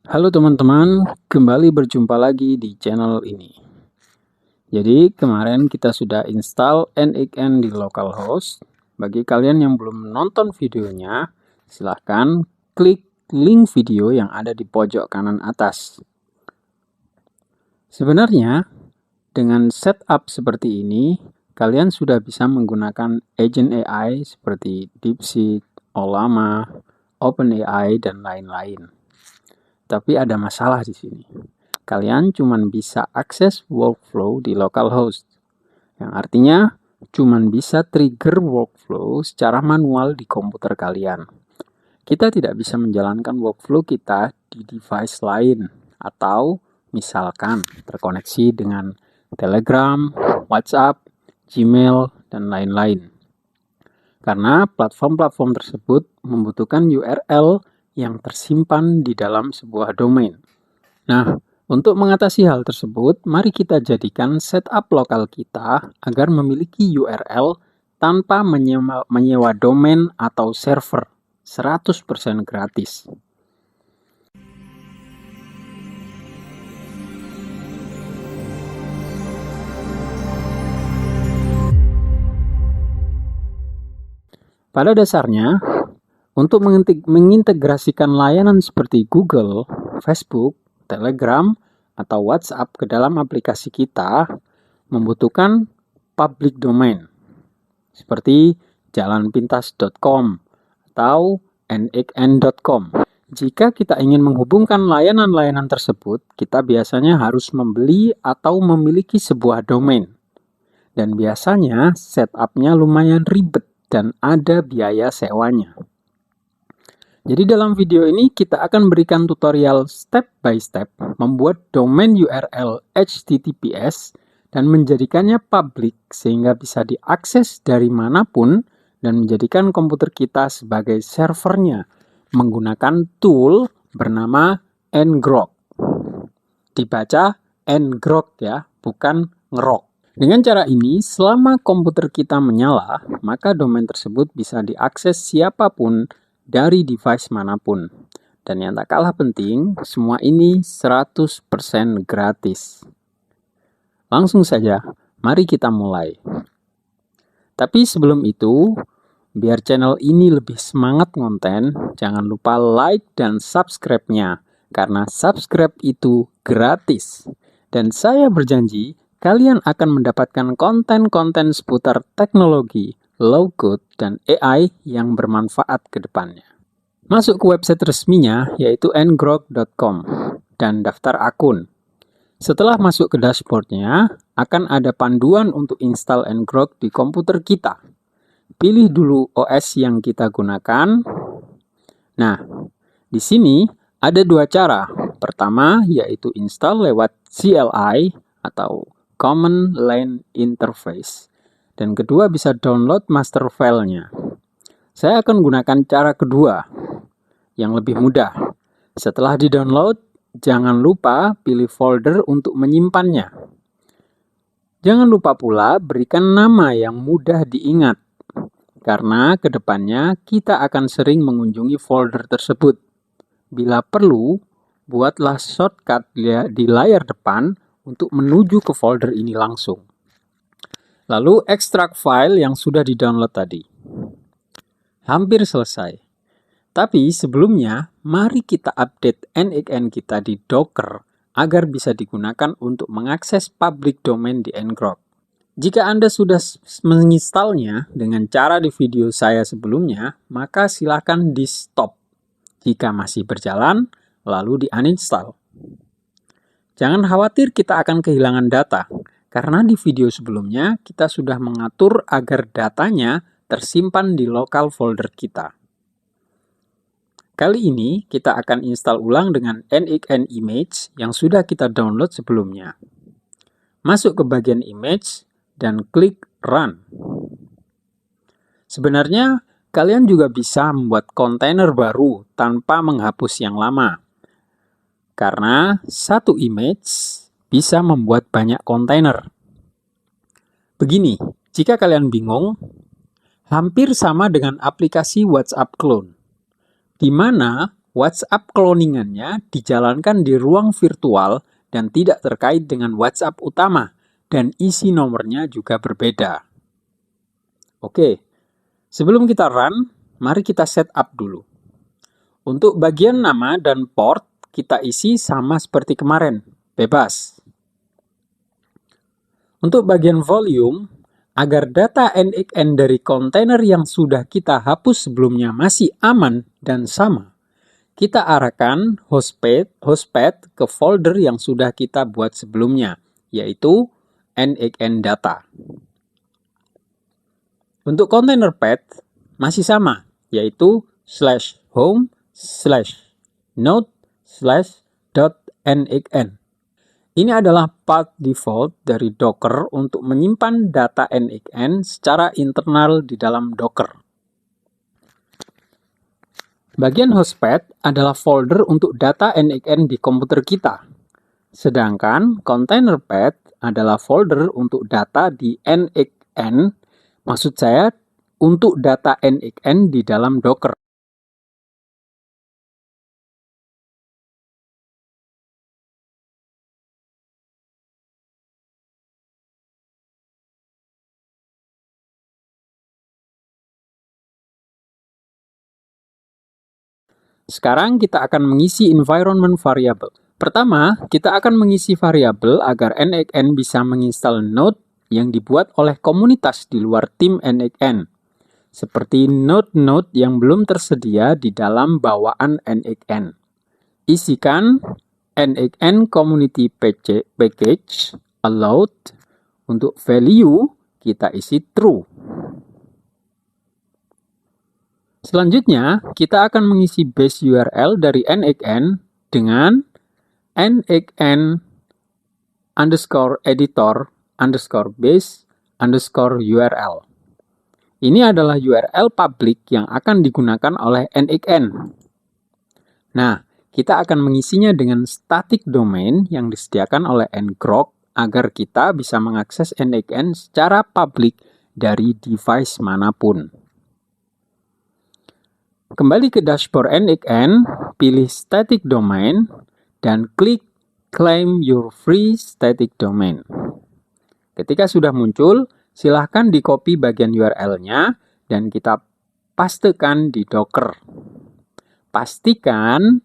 Halo teman-teman, kembali berjumpa lagi di channel ini. Jadi kemarin kita sudah install NXN di localhost. Bagi kalian yang belum nonton videonya, silahkan klik link video yang ada di pojok kanan atas. Sebenarnya dengan setup seperti ini, kalian sudah bisa menggunakan agent AI seperti DeepSeek, Ollama, OpenAI, dan lain-lain. Tapi ada masalah di sini. Kalian cuma bisa akses workflow di localhost, yang artinya cuma bisa trigger workflow secara manual di komputer kalian. Kita tidak bisa menjalankan workflow kita di device lain, atau misalkan terkoneksi dengan Telegram, WhatsApp, Gmail, dan lain-lain. Karena platform-platform tersebut membutuhkan URL yang tersimpan di dalam sebuah domain. Nah, untuk mengatasi hal tersebut, mari kita jadikan setup lokal kita agar memiliki URL tanpa menyewa domain atau server 100% gratis. Pada dasarnya, untuk mengintegrasikan layanan seperti Google, Facebook, Telegram, atau WhatsApp ke dalam aplikasi kita membutuhkan public domain seperti jalanpintas.com atau nxn.com. Jika kita ingin menghubungkan layanan-layanan tersebut, kita biasanya harus membeli atau memiliki sebuah domain. Dan biasanya setup-nya lumayan ribet dan ada biaya sewanya. Jadi dalam video ini kita akan berikan tutorial step by step membuat domain URL HTTPS dan menjadikannya public sehingga bisa diakses dari manapun dan menjadikan komputer kita sebagai servernya menggunakan tool bernama ngrok. Dibaca ngrok ya, bukan ngerok. Dengan cara ini, selama komputer kita menyala, maka domain tersebut bisa diakses siapapun dari device manapun. Dan yang tak kalah penting, semua ini 100% gratis. Langsung saja, mari kita mulai. Tapi sebelum itu, biar channel ini lebih semangat konten, jangan lupa like dan subscribe-nya, karena subscribe itu gratis. Dan saya berjanji, kalian akan mendapatkan konten-konten seputar teknologi, low code, dan AI yang bermanfaat ke depannya. Masuk ke website resminya yaitu ngrok.com dan daftar akun. Setelah masuk ke dashboardnya, akan ada panduan untuk install ngrok di komputer kita. Pilih dulu OS yang kita gunakan. Nah, di sini ada dua cara. Pertama yaitu install lewat CLI atau Command Line Interface. Dan kedua bisa download master file-nya. Saya akan gunakan cara kedua, yang lebih mudah. Setelah di-download, jangan lupa pilih folder untuk menyimpannya. Jangan lupa pula berikan nama yang mudah diingat, karena kedepannya kita akan sering mengunjungi folder tersebut. Bila perlu, buatlah shortcut di layar depan untuk menuju ke folder ini langsung. Lalu ekstrak file yang sudah di-download tadi. Hampir selesai. Tapi sebelumnya, mari kita update NXN kita di Docker agar bisa digunakan untuk mengakses public domain di ngrok. Jika Anda sudah menginstalnya dengan cara di video saya sebelumnya, maka silakan di-stop. Jika masih berjalan, lalu di-uninstall. Jangan khawatir kita akan kehilangan data, karena di video sebelumnya kita sudah mengatur agar datanya tersimpan di lokal folder kita. Kali ini kita akan install ulang dengan NXN image yang sudah kita download sebelumnya. Masuk ke bagian image dan klik run. Sebenarnya kalian juga bisa membuat kontainer baru tanpa menghapus yang lama. Karena satu image bisa membuat banyak kontainer. Begini, jika kalian bingung, hampir sama dengan aplikasi WhatsApp clone, di mana WhatsApp cloningannya dijalankan di ruang virtual dan tidak terkait dengan WhatsApp utama, dan isi nomornya juga berbeda. Oke, sebelum kita run, mari kita setup dulu. Untuk bagian nama dan port, kita isi sama seperti kemarin, bebas. Untuk bagian volume, agar data NXN dari kontainer yang sudah kita hapus sebelumnya masih aman dan sama, kita arahkan hostpath ke folder yang sudah kita buat sebelumnya, yaitu NXN data. Untuk kontainer path, masih sama, yaitu /home/node/.nxn. Ini adalah path default dari Docker untuk menyimpan data NXN secara internal di dalam Docker. Bagian hostpath adalah folder untuk data NXN di komputer kita. Sedangkan container path adalah folder untuk data di NXN, maksud saya untuk data NXN di dalam Docker. Sekarang kita akan mengisi environment variable. Pertama, kita akan mengisi variabel agar NXN bisa menginstal node yang dibuat oleh komunitas di luar tim NXN, seperti node-node yang belum tersedia di dalam bawaan NXN. Isikan NXN community package allowed. Untuk value, kita isi true. Selanjutnya, kita akan mengisi base URL dari NXN dengan NXN_editor_base_URL. Ini adalah URL public yang akan digunakan oleh NXN. Nah, kita akan mengisinya dengan static domain yang disediakan oleh ngrok agar kita bisa mengakses NXN secara public dari device manapun. Kembali ke dashboard NXN, pilih static domain, dan klik claim your free static domain. Ketika sudah muncul, silahkan di-copy bagian URL-nya dan kita pastekan di Docker. Pastikan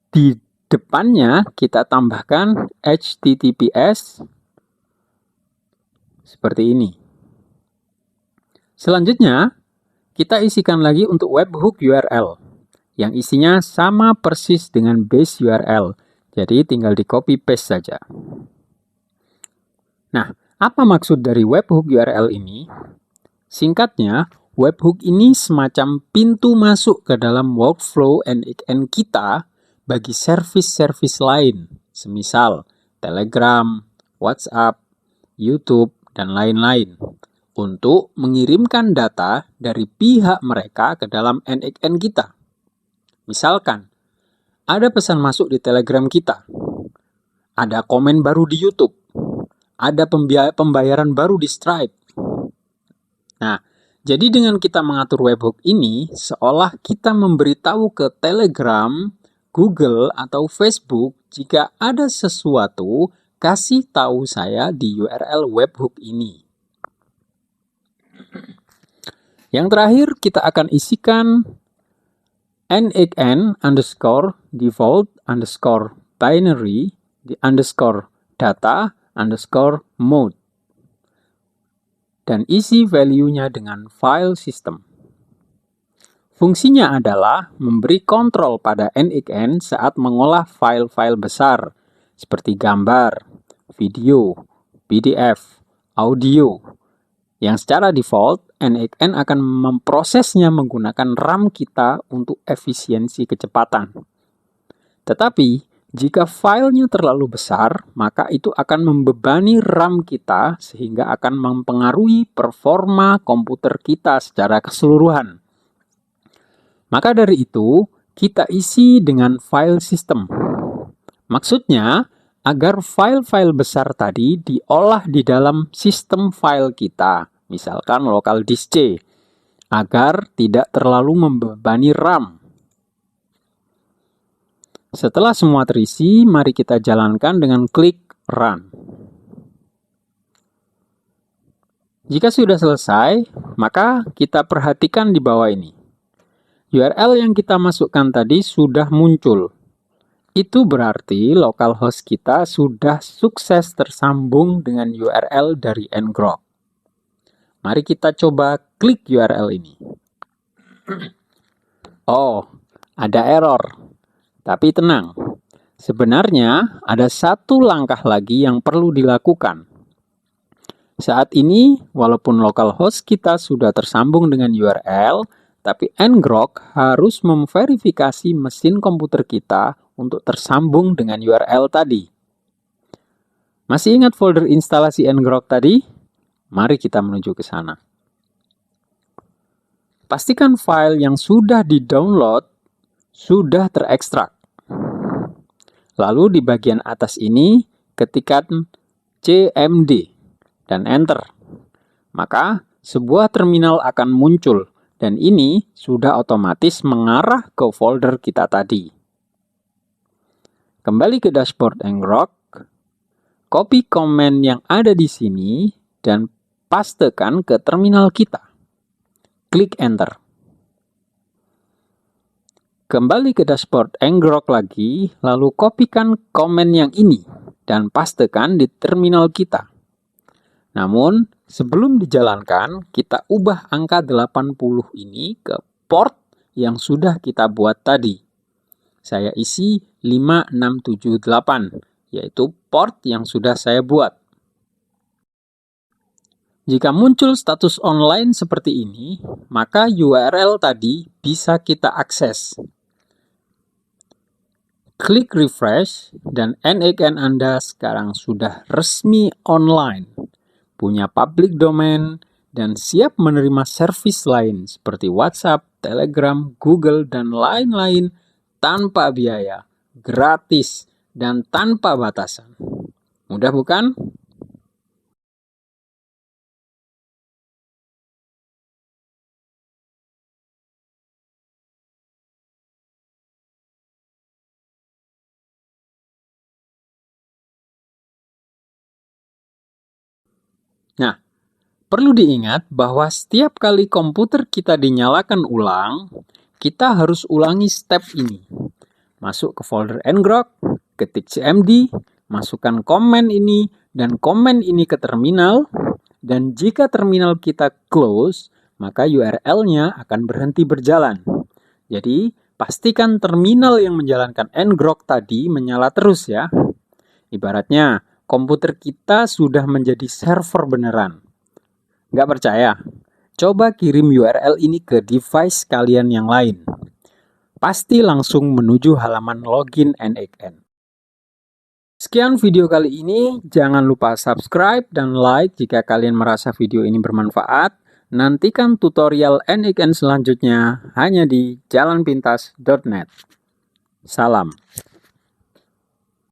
di depannya kita tambahkan HTTPS seperti ini. Selanjutnya, kita isikan lagi untuk webhook URL yang isinya sama persis dengan base URL. Jadi tinggal di copy paste saja. Nah, apa maksud dari webhook URL ini? Singkatnya, webhook ini semacam pintu masuk ke dalam workflow NXN kita bagi service-service lain, semisal Telegram, WhatsApp, YouTube, dan lain-lain, untuk mengirimkan data dari pihak mereka ke dalam NXN kita. Misalkan, ada pesan masuk di Telegram kita, ada komen baru di YouTube, ada pembayaran baru di Stripe. Nah, jadi dengan kita mengatur webhook ini, seolah kita memberitahu ke Telegram, Google, atau Facebook jika ada sesuatu, kasih tahu saya di URL webhook ini. Yang terakhir, kita akan isikan NXN_binary_data_mode dan isi value-nya dengan file system. Fungsinya adalah memberi kontrol pada NXN saat mengolah file-file besar seperti gambar, video, PDF, audio, yang secara default NXN akan memprosesnya menggunakan RAM kita untuk efisiensi kecepatan. Tetapi, jika filenya terlalu besar, maka itu akan membebani RAM kita sehingga akan mempengaruhi performa komputer kita secara keseluruhan. Maka dari itu, kita isi dengan file system. Maksudnya, agar file-file besar tadi diolah di dalam sistem file kita, misalkan local disk C, agar tidak terlalu membebani RAM. Setelah semua terisi, mari kita jalankan dengan klik Run. Jika sudah selesai, maka kita perhatikan di bawah ini. URL yang kita masukkan tadi sudah muncul. Itu berarti localhost kita sudah sukses tersambung dengan URL dari ngrok. Mari kita coba klik URL ini. Oh, ada error. Tapi tenang, sebenarnya ada satu langkah lagi yang perlu dilakukan. Saat ini, walaupun localhost kita sudah tersambung dengan URL, tapi ngrok harus memverifikasi mesin komputer kita untuk tersambung dengan URL tadi. Masih ingat folder instalasi ngrok tadi? Mari kita menuju ke sana. Pastikan file yang sudah di-download sudah terekstrak. Lalu di bagian atas ini, ketikkan cmd dan enter. Maka sebuah terminal akan muncul dan ini sudah otomatis mengarah ke folder kita tadi. Kembali ke dashboard ngrok, copy komen yang ada di sini dan pastekan ke terminal kita. Klik enter. Kembali ke dashboard ngrok lagi, lalu kopikan komen yang ini dan pastekan di terminal kita. Namun, sebelum dijalankan, kita ubah angka 80 ini ke port yang sudah kita buat tadi. Saya isi 5678, yaitu port yang sudah saya buat. Jika muncul status online seperti ini, maka URL tadi bisa kita akses. Klik refresh dan NICN Anda sekarang sudah resmi online, punya public domain, dan siap menerima servis lain seperti WhatsApp, Telegram, Google, dan lain-lain tanpa biaya, gratis, dan tanpa batasan. Mudah bukan? Nah, perlu diingat bahwa setiap kali komputer kita dinyalakan ulang, kita harus ulangi step ini. Masuk ke folder ngrok, ketik cmd, masukkan komen ini dan komen ini ke terminal, dan jika terminal kita close, maka URL-nya akan berhenti berjalan. Jadi, pastikan terminal yang menjalankan ngrok tadi menyala terus ya. Ibaratnya, komputer kita sudah menjadi server beneran. Nggak percaya? Coba kirim URL ini ke device kalian yang lain. Pasti langsung menuju halaman login NICN. Sekian video kali ini. Jangan lupa subscribe dan like jika kalian merasa video ini bermanfaat. Nantikan tutorial NICN selanjutnya hanya di jalanpintas.net. Salam.